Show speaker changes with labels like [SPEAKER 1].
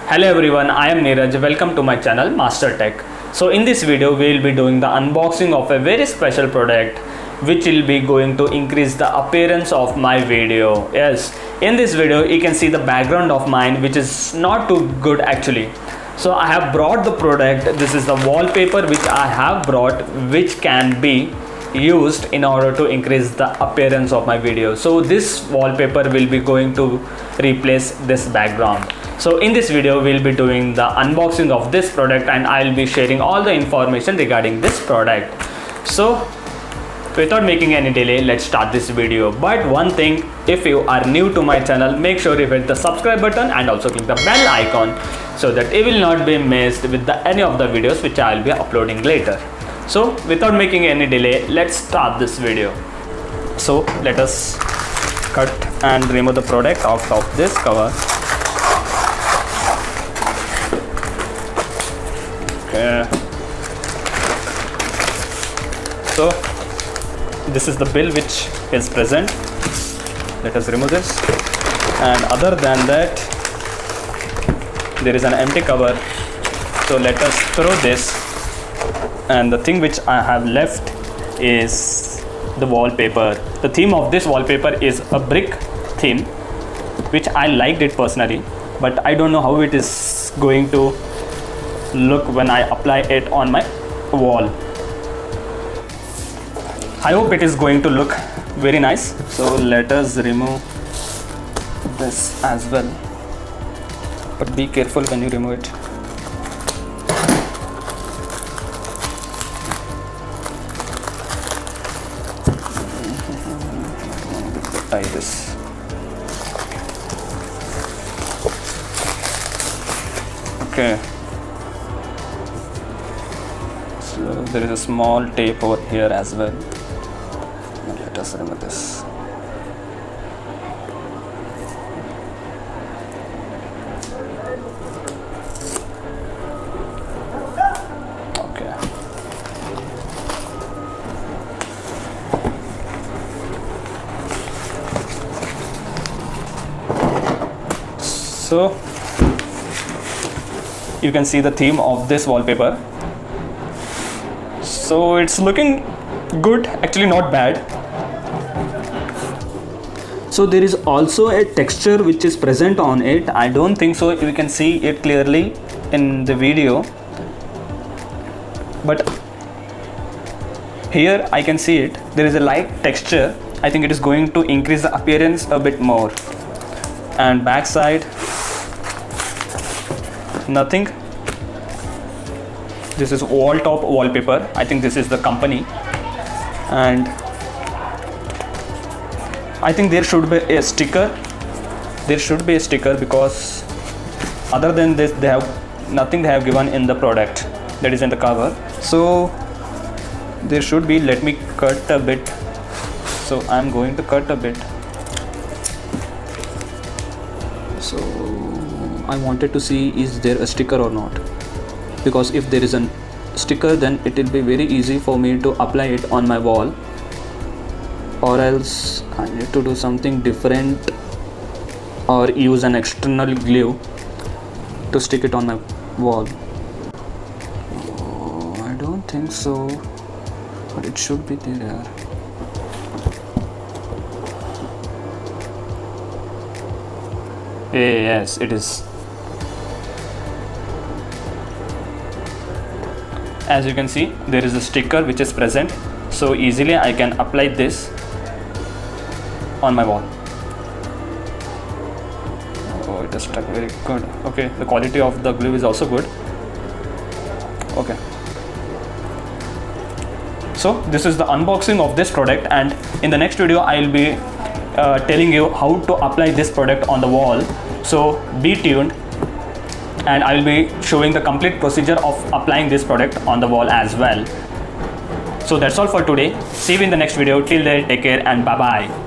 [SPEAKER 1] Hello everyone, I am Neeraj. Welcome to my channel Master Tech. So in this video we will be doing the unboxing of a very special product which will be going to increase the appearance of my video. Yes, in this video you can see the background of mine which is not too good actually. So I have brought the product. This is the wallpaper which I have brought, which can be used in order to increase the appearance of my video. So this wallpaper will be going to replace this background. So in this video we'll be doing the unboxing of this product and I'll be sharing all the information regarding this product. So without making any delay, let's start this video. But one thing, if you are new to my channel, make sure you hit the subscribe button and also click the bell icon so that it will not be missed with any of the videos which I'll be uploading later. So without making any delay, let's start this video. So let us cut and remove the product out of this cover. Okay. So this is the bill which is present. Let us remove this. And other than that, there is an empty cover. So let us throw this. And the thing which I have left is the wallpaper. The theme of this wallpaper is a brick theme, which I liked it personally, but I don't know how it is going to look when I apply it on my wall. I hope it is going to look very nice. So let us remove this as well, but be careful when you remove it. Tie this. Okay. So there is a small tape over here as well. Let us remove this. Okay. So you can see the theme of this wallpaper. So it's looking good, actually not bad. So there is also a texture which is present on it. I don't think so you can see it clearly in the video, but here I can see it. There is a light texture. I think it is going to increase the appearance a bit more. And backside, nothing. This is Woltop wallpaper. I think this is the company, and I think there should be a sticker. There should be a sticker because other than this they have nothing they have given in the product that is in the cover. So there should be, let me cut a bit. So I'm going to cut a bit. So I wanted to see is there a sticker or not, because if there is a sticker then it will be very easy for me to apply it on my wall, or else I need to do something different or use an external glue to stick it on my wall. Oh, I don't think so, but it should be there. Yes, it is. As you can see, there is a sticker which is present, so easily I can apply this on my wall. Oh, it is stuck very good. Okay, the quality of the glue is also good. Okay. So this is the unboxing of this product, and in the next video I will be telling you how to apply this product on the wall. So be tuned, and I will be showing the complete procedure of applying this product on the wall as well. So that's all for today. See you in the next video. Till then, take care and bye bye.